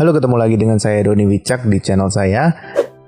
Halo, ketemu lagi dengan saya Doni Wicak di channel saya.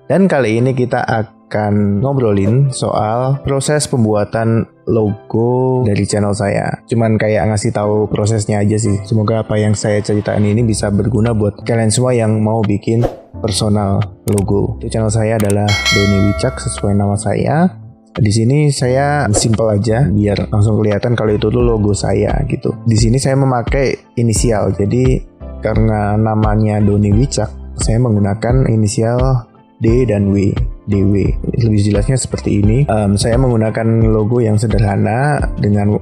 Dan kali ini kita akan ngobrolin soal proses pembuatan logo dari channel saya. Cuman kayak ngasih tahu prosesnya aja sih. Semoga apa yang saya ceritain ini bisa berguna buat kalian semua yang mau bikin personal logo. Di channel saya adalah Doni Wicak sesuai nama saya. Di sini saya simple aja biar langsung kelihatan kalau itu tuh logo saya gitu. Di sini saya memakai inisial. Jadi karena namanya Doni Wicak, saya menggunakan inisial D dan W. DW. Lebih jelasnya seperti ini. Saya menggunakan logo yang sederhana dengan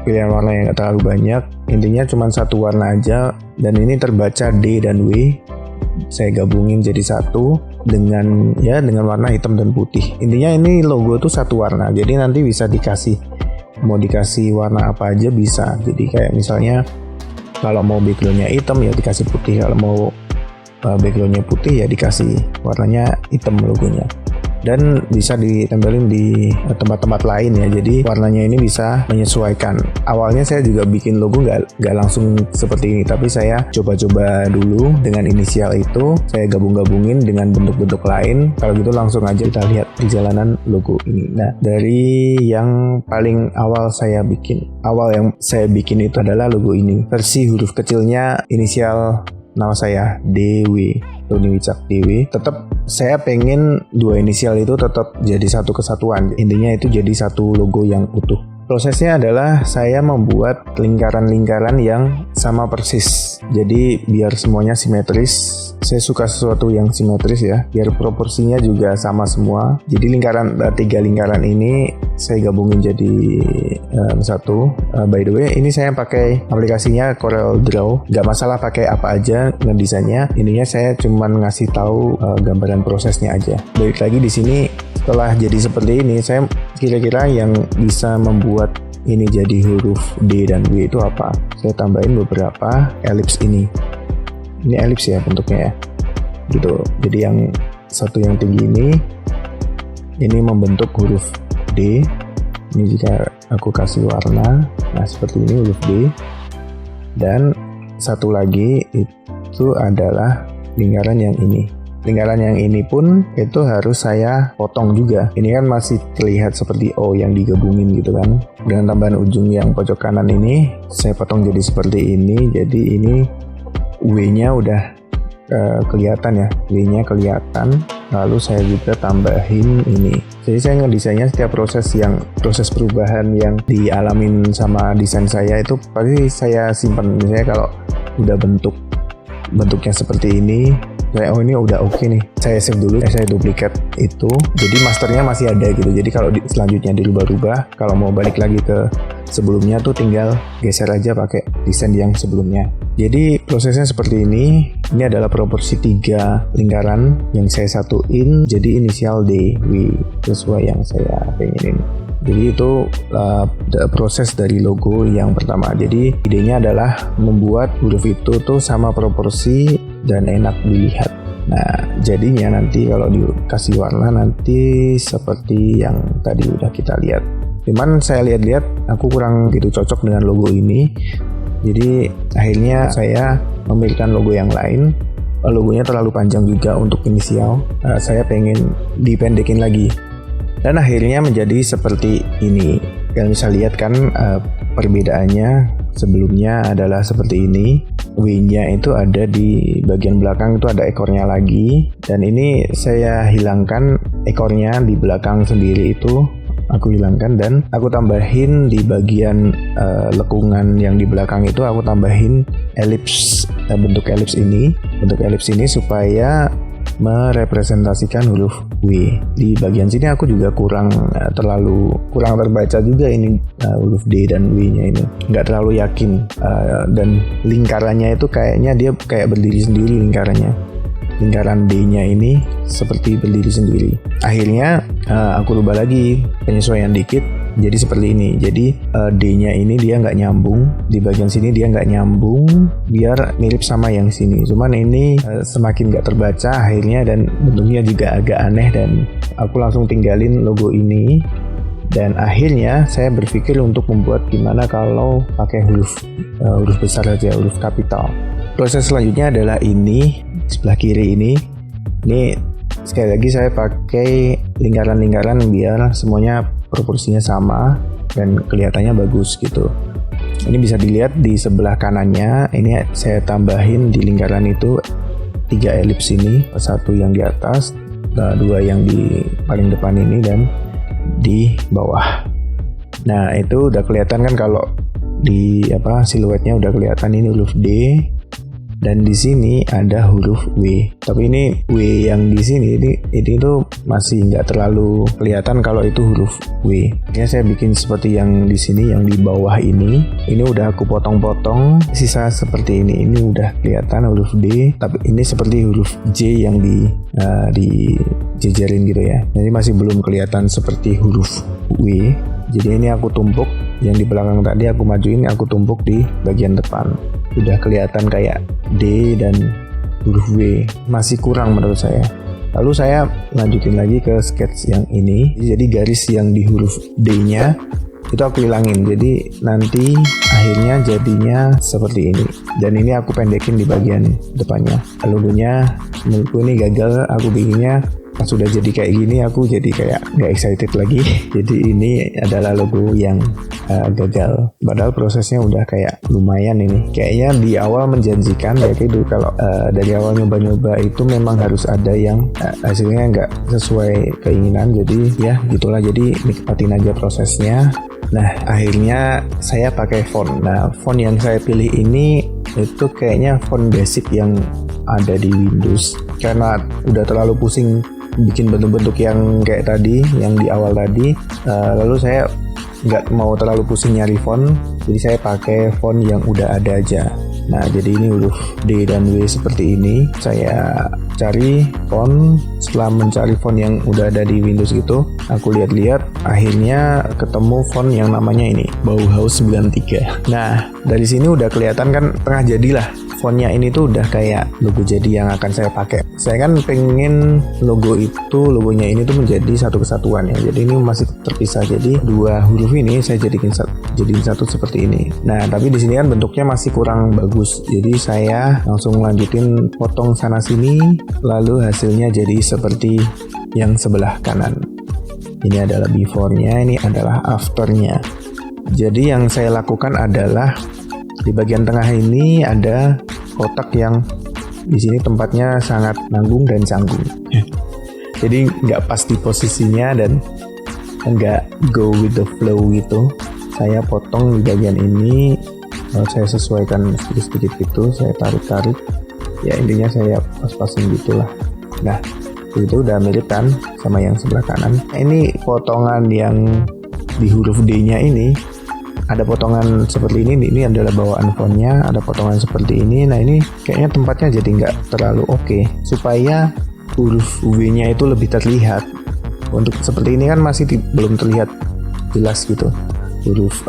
pilihan warna yang gak terlalu banyak. Intinya cuma satu warna aja dan ini terbaca D dan W. Saya gabungin jadi satu dengan warna hitam dan putih. Intinya ini logo tuh satu warna. Jadi nanti bisa mau dikasih warna apa aja bisa. Jadi kayak misalnya kalau mau backgroundnya hitam ya dikasih putih, kalau mau backgroundnya putih ya dikasih warnanya hitam logonya. Dan bisa ditempelin di tempat-tempat lain ya, jadi warnanya ini bisa menyesuaikan. Awalnya saya juga bikin logo nggak langsung seperti ini, tapi saya coba-coba dulu dengan inisial itu, saya gabung-gabungin dengan bentuk-bentuk lain. Kalau gitu langsung aja kita lihat perjalanan logo ini. Nah, dari yang paling awal yang saya bikin itu adalah logo ini. Versi huruf kecilnya inisial nama saya DW, Doni Wicak DW. Tetap saya pengen dua inisial itu tetap jadi satu kesatuan. Intinya itu jadi satu logo yang utuh. Prosesnya adalah saya membuat lingkaran-lingkaran yang sama persis. Jadi biar semuanya simetris. Saya suka sesuatu yang simetris ya, biar proporsinya juga sama semua. Jadi tiga lingkaran ini saya gabungin jadi satu. By the way, ini saya pakai aplikasinya Corel Draw. Gak masalah pakai apa aja ngedesainnya. Ininya saya cuman ngasih tahu gambaran prosesnya aja. Balik lagi di sini. Setelah jadi seperti ini, saya kira-kira yang bisa membuat ini jadi huruf D dan W itu apa? Saya tambahin beberapa elips ini. Ini elips ya bentuknya ya. Gitu. Jadi yang satu yang tinggi ini membentuk huruf D. Ini jika aku kasih warna, nah seperti ini huruf D. Dan satu lagi itu adalah lingkaran yang ini. Lingkaran yang ini pun itu harus saya potong juga. Ini kan masih terlihat seperti O yang digabungin gitu kan. Dengan tambahan ujung yang pojok kanan ini, saya potong jadi seperti ini. Jadi ini W-nya udah kelihatan ya. W-nya kelihatan. Lalu saya juga tambahin ini. Jadi saya ngedesainnya setiap proses perubahan yang dialamin sama desain saya itu pasti saya simpan. Misalnya kalau udah bentuknya seperti ini, ini udah oke nih, saya save dulu, saya duplikat itu, jadi masternya masih ada gitu. Jadi kalau selanjutnya dirubah-rubah, kalau mau balik lagi ke sebelumnya tuh tinggal geser aja pakai desain yang sebelumnya. Jadi prosesnya seperti ini. Ini adalah proporsi 3 lingkaran yang saya satuin jadi inisial D, W, sesuai yang saya pengenin. Jadi itu proses dari logo yang pertama. Jadi idenya adalah membuat huruf itu tuh sama proporsi dan enak dilihat. Nah, jadinya nanti kalau dikasih warna nanti seperti yang tadi udah kita lihat. Cuman saya lihat-lihat aku kurang gitu cocok dengan logo ini. Jadi akhirnya saya memilihkan logo yang lain. Logonya terlalu panjang juga untuk inisial. Saya pengen dipendekin lagi. Dan akhirnya menjadi seperti ini. Kalian bisa lihat kan perbedaannya. Sebelumnya adalah seperti ini. W-nya itu ada di bagian belakang, itu ada ekornya lagi. Dan ini saya hilangkan ekornya di belakang sendiri itu. Aku hilangkan dan aku tambahin di bagian lekungan yang di belakang itu aku tambahin elips, bentuk elips ini supaya merepresentasikan huruf W. Di bagian sini aku juga kurang terbaca juga ini huruf D dan W-nya ini. Nggak terlalu yakin dan lingkarannya itu kayaknya dia kayak berdiri sendiri lingkarannya. Lingkaran D-nya ini seperti berdiri sendiri. Akhirnya aku rubah lagi penyesuaian dikit jadi seperti ini. Jadi D-nya ini dia nggak nyambung, di bagian sini dia nggak nyambung, biar mirip sama yang sini. Cuman ini semakin nggak terbaca akhirnya dan bentuknya juga agak aneh dan aku langsung tinggalin logo ini. Dan akhirnya saya berpikir untuk membuat gimana kalau pakai huruf besar aja, huruf kapital. proses selanjutnya adalah ini sebelah kiri ini. Ini sekali lagi saya pakai lingkaran-lingkaran biar semuanya proporsinya sama dan kelihatannya bagus gitu. Ini bisa dilihat di sebelah kanannya. Ini saya tambahin di lingkaran itu 3 elips ini, satu yang di atas, 2 yang di paling depan ini, dan di bawah. Nah itu udah kelihatan kan, kalau di siluetnya udah kelihatan ini huruf D dan di sini ada huruf W. Tapi ini W yang di sini ini tuh masih nggak terlalu kelihatan kalau itu huruf W. Ya saya bikin seperti yang di sini, yang di bawah ini. Ini udah aku potong-potong sisa seperti ini. Ini udah kelihatan huruf D, tapi ini seperti huruf J yang dijejerin gitu ya. Jadi masih belum kelihatan seperti huruf W. Jadi ini aku tumpuk, yang di belakang tadi aku majuin, aku tumpuk di bagian depan. Udah kelihatan kayak D dan huruf W. Masih kurang menurut saya. Lalu saya lanjutin lagi ke sketch yang ini. Jadi garis yang di huruf D-nya itu aku hilangin. Jadi nanti akhirnya jadinya seperti ini. Dan ini aku pendekin di bagian depannya. Logonya menurutku ini gagal. Aku bikinnya pas sudah jadi kayak gini, aku jadi kayak nggak excited lagi. Jadi ini adalah logo yang gagal. Padahal prosesnya udah kayak lumayan ini. Kayaknya di awal menjanjikan ya, kayak gitu. Kalau dari awal nyoba-nyoba itu memang harus ada yang hasilnya nggak sesuai keinginan. Jadi ya gitulah. Jadi nikmatin aja prosesnya. Nah akhirnya saya pakai font. Nah font yang saya pilih ini itu kayaknya font basic yang ada di Windows. Karena udah terlalu pusing bikin bentuk-bentuk yang kayak tadi, yang di awal tadi, lalu saya nggak mau terlalu pusing nyari font, jadi saya pakai font yang udah ada aja. Nah jadi ini huruf D dan W seperti ini. Saya cari font. Setelah mencari font yang udah ada di Windows gitu, aku lihat-lihat, akhirnya ketemu font yang namanya ini Bauhaus 93. Nah dari sini udah kelihatan kan, tengah jadilah. Fontnya ini tuh udah kayak logo jadi yang akan saya pakai. Saya kan pengen logonya ini tuh menjadi satu kesatuan ya. Jadi ini masih terpisah. Jadi 2 huruf ini saya jadiin satu seperti ini. Nah, tapi di sini kan bentuknya masih kurang bagus. Jadi saya langsung lanjutin potong sana sini, lalu hasilnya jadi seperti yang sebelah kanan. Ini adalah before-nya, ini adalah after-nya. Jadi yang saya lakukan adalah di bagian tengah ini ada kotak yang di sini tempatnya sangat nanggung dan canggung. Jadi nggak pas di posisinya dan nggak go with the flow gitu. Saya potong di bagian ini, saya sesuaikan sedikit-sedikit gitu, saya tarik-tarik. Ya intinya saya pas-pasin gitulah. Nah itu udah mirip kan sama yang sebelah kanan. Ini potongan yang di huruf D-nya ini. Ada potongan seperti ini adalah bawaan fontnya, ada potongan seperti ini. Nah ini kayaknya tempatnya jadi nggak terlalu oke. Supaya huruf W-nya itu lebih terlihat. Untuk seperti ini kan masih belum terlihat jelas gitu huruf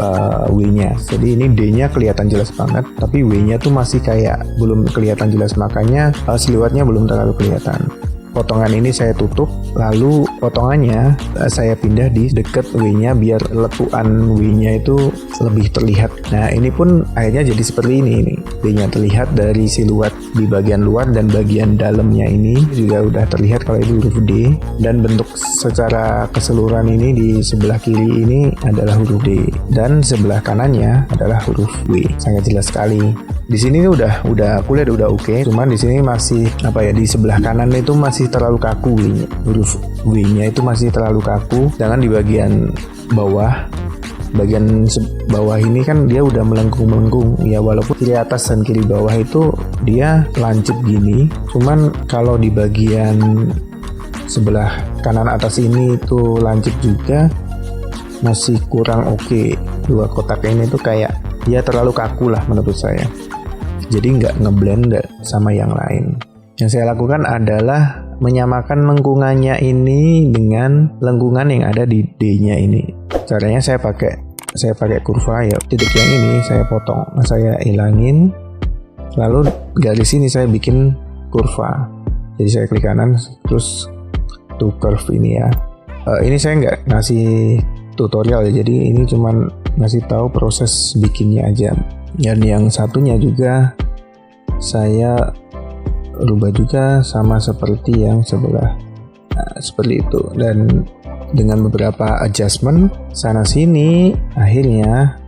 W-nya. Jadi ini D-nya kelihatan jelas banget, tapi W-nya tuh masih kayak belum kelihatan jelas, makanya siluetnya belum terlalu kelihatan. Potongan ini saya tutup, lalu potongannya saya pindah di dekat W-nya biar letupan W-nya itu lebih terlihat. Nah ini pun akhirnya jadi seperti ini. D-nya terlihat dari siluet di bagian luar, dan bagian dalamnya ini juga udah terlihat kalau itu huruf D. Dan bentuk secara keseluruhan ini di sebelah kiri ini adalah huruf D, dan sebelah kanannya adalah huruf W. Sangat jelas sekali. Di sini udah aku lihat udah oke. Cuman di sini masih di sebelah kanan itu masih terlalu kaku huruf W-nya itu masih terlalu kaku. Sedangkan di bagian bawah ini kan dia udah melengkung ya, walaupun kiri atas dan kiri bawah itu dia lancip gini. Cuman kalau di bagian sebelah kanan atas ini itu lancip juga, masih kurang oke. Dua kotak ini tuh kayak ya terlalu kaku lah menurut saya. Jadi nggak ngeblend sama yang lain. Yang saya lakukan adalah menyamakan lengkungannya ini dengan lengkungan yang ada di D-nya ini. Caranya saya pakai kurva ya. Titik yang ini saya potong, saya hilangin. Lalu garis ini saya bikin kurva. Jadi saya klik kanan terus to curve ini ya. Ini saya nggak ngasih tutorial ya. Jadi ini cuman ngasih tahu proses bikinnya aja. Dan yang satunya juga saya rubah juga sama seperti yang sebelah. Nah, seperti itu. Dan dengan beberapa adjustment sana sini, akhirnya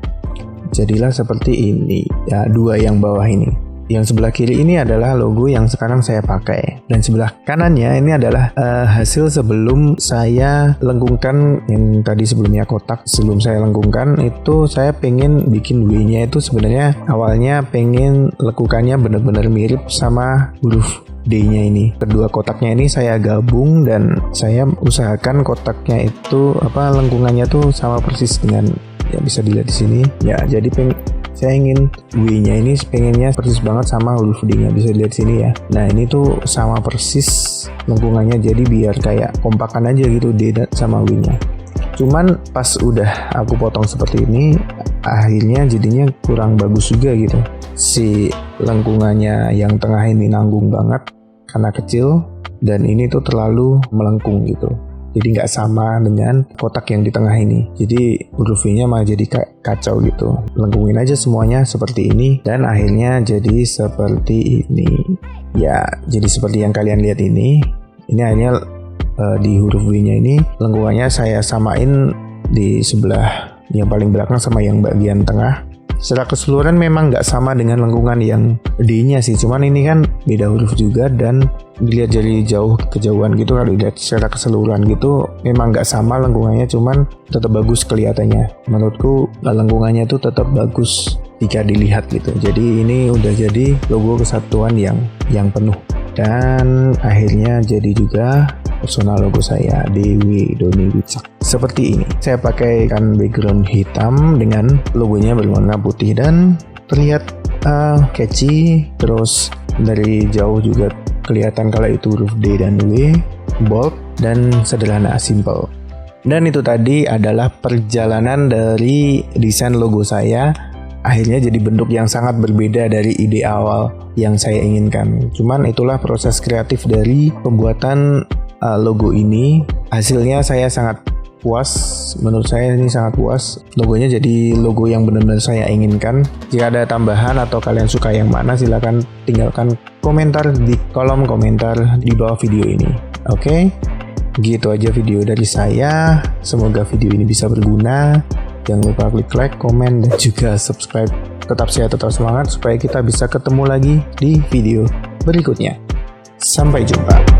jadilah seperti ini. Ya, dua yang bawah ini. Yang sebelah kiri ini adalah logo yang sekarang saya pakai. Dan sebelah kanannya ini adalah hasil sebelum saya lengkungkan. Yang tadi sebelumnya kotak, sebelum saya lengkungkan itu saya pengen bikin W-nya itu sebenarnya awalnya pengen lekukannya benar-benar mirip sama huruf D-nya ini. Kedua kotaknya ini saya gabung dan saya usahakan kotaknya itu lengkungannya tuh sama persis dengan, ya bisa dilihat di sini. Ya, jadi saya ingin W-nya ini pengennya persis banget sama huruf D-nya, bisa dilihat sini ya. Nah, ini tuh sama persis lengkungannya, jadi biar kayak kompakan aja gitu D sama W-nya. Cuman pas udah aku potong seperti ini, akhirnya jadinya kurang bagus juga gitu. Si lengkungannya yang tengah ini nanggung banget karena kecil, dan ini tuh terlalu melengkung gitu. Jadi nggak sama dengan kotak yang di tengah ini. Jadi huruf V-nya malah jadi kacau gitu. Lengkungin aja semuanya seperti ini dan akhirnya jadi seperti ini. Ya, jadi seperti yang kalian lihat ini. Ini akhirnya di huruf V-nya ini lengkungannya saya samain di sebelah yang paling belakang sama yang bagian tengah. Secara keseluruhan memang nggak sama dengan lengkungan yang D-nya sih, cuman ini kan beda huruf juga dan dilihat dari jauh kejauhan gitu, kalau dilihat secara keseluruhan gitu memang nggak sama lengkungannya, cuman tetap bagus kelihatannya. Menurutku lengkungannya tuh tetap bagus jika dilihat gitu. Jadi ini udah jadi logo kesatuan yang penuh. Dan akhirnya jadi juga personal logo saya, Dewi Doni Wicak. Seperti ini. Saya pakaikan background hitam dengan logonya berwarna putih dan terlihat catchy. Terus dari jauh juga kelihatan kalau itu huruf D dan W, bold dan sederhana, simple. Dan itu tadi adalah perjalanan dari desain logo saya. Akhirnya jadi bentuk yang sangat berbeda dari ide awal yang saya inginkan. Cuman itulah proses kreatif dari pembuatan logo ini. Hasilnya saya sangat puas. Menurut saya ini sangat puas. Logonya jadi logo yang benar-benar saya inginkan. Jika ada tambahan atau kalian suka yang mana, silakan tinggalkan komentar di kolom komentar di bawah video ini. Oke? Gitu aja video dari saya. Semoga video ini bisa berguna. Jangan lupa klik like, komen, dan juga subscribe. Tetap sehat, tetap semangat supaya kita bisa ketemu lagi di video berikutnya. Sampai jumpa.